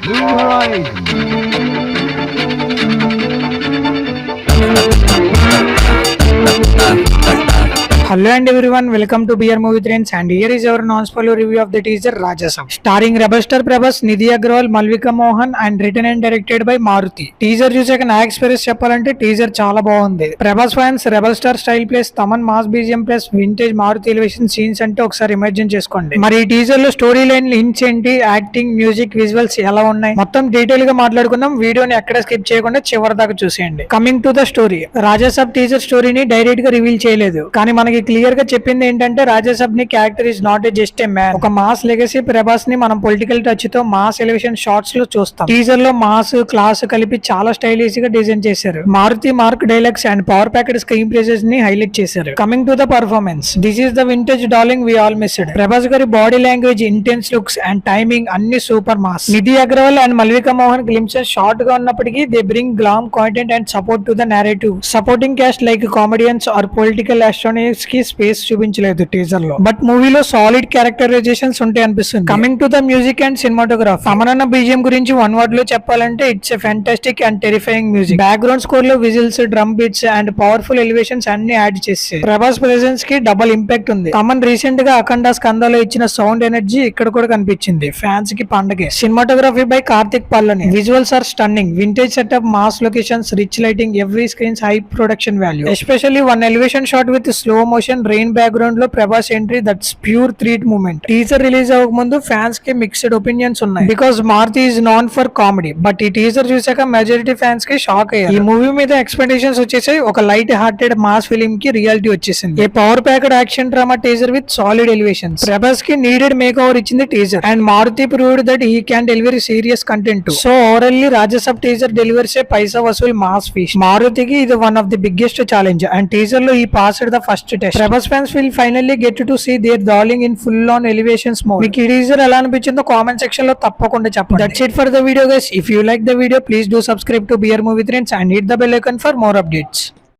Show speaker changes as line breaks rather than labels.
New Horizons.
Hello and everyone, welcome to BR Movie Trends, and here is our non-spoiler review of the teaser Rajasam, starring Rebel Star Prabhas, Nidhi Agrawal, Malvika Mohan, and written and directed by Maruti. Teaser చూసాక నా experience చెప్పాలంటే teaser చాలా బాగుంది. Prabhas fans rebel star style plus Thaman mass BGM plus vintage Maruthi elevation scenes అంటే ఒకసారి imagine చేసుకోండి. మరి ఈ టీజర్ లో స్టోరీ లైన్ హింట్స్ ఏంటి, యాక్టింగ్, మ్యూజిక్, విజువల్స్ ఎలా ఉన్నాయి, మొత్తం డీటెయిల్ గా మాట్లాడుకుందాం. వీడియోని ఎక్కడ స్కిప్ చేయకుండా చివరి దాకా చూసేయండి. Coming to the story, Rajasaab teaser స్టోరీని డైరెక్ట్ గా రివీల్ చేయలేదు, కానీ మనకి క్లియర్ గా చెప్పింది ఏంటంటే రాజాసాబ్ ని character is not a just a man, ఒక మాస్ లెగసీ. ప్రభాస్ ని మనం పొలిటికల్ టచ్ తో మాస్ ఎలివేషన్ షార్ట్స్ లో చూస్తాం. టీజర్ లో మాస్ క్లాస్ కలిపి చాలా స్టైలిష్ గా డిజైన్ చేశారు. Maruthi mark dialogues and power packed screen presence ని హైలైట్ చేశారు. Coming to the performance, this is the vintage darling we all missed. Prabhas గారి body language, intense looks and timing అన్ని super mass. Nidhhi Agarwal and Malvika Mohan glimpses short గా ఉన్నప్పటికీ they bring glam content and support to the narrative. Supporting cast like comedians or political astronauts కి space చూపించలేదు teaser లో, but మూవీలో solid characterisations ఉంటాయి అనిపిస్తుంది. Coming to the music and cinematography, అమరన్న BGM గురించి వన్ వర్డ్ లో చెప్పాలంటే it's a fantastic and terrifying music. Background score లో whistles, drum beats and powerful elevations అన్ని యాడ్ చేసి ప్రభాస్ ప్రెసెన్స్ కి డబుల్ ఇంపాక్ట్ ఉంది. తమన్ రీసెంట్ గా అఖండ స్కందాలో ఇచ్చిన సౌండ్ ఎనర్జీ ఇక్కడ కూడా కనిపించింది. ఫ్యాన్స్ కి పండగే. Cinematography by Karthik Palani, visuals are stunning, vintage setup, mass locations, rich lighting, every screen's high production value. Especially one elevation shot with slow motion rain background లో Prabhas entry, that's pure thrill moment. Teaser release అవ్వక ముందు fans కి mixed opinions ఉన్నాయి, because Maruthi is known for comedy. But ఈ teaser చూసాక majority fans కి shock అయ్యారు. ఈ మూవీ మీద ఎక్స్పెక్టేషన్స్ వచ్చేసాయి. ఒక లైట్ హార్టెడ్ మాస్ ఫిలిం కి రియాలిటీ వచ్చేసింది. A power packed action drama teaser with solid elevations. Prabhas కి నీడెడ్ మేక్ ఓవర్ ఇచ్చింది teaser, and Maruthi proved that he can deliver serious content. So overally Rajasaab teaser delivers a paisa vasool mass feast. మారుతికి ఇది one of the biggest challenge, and teaser లో he passed the first test. Prabhas fans will finally get to see their darling in full on elevations mode. మీకు ఈ teaser ఎలా అనిపించిందో comment section లో తప్పకుండా చెప్పండి. That's it for the video guys. If you like the video, please do subscribe to BR movie trends and hit the bell icon for more updates.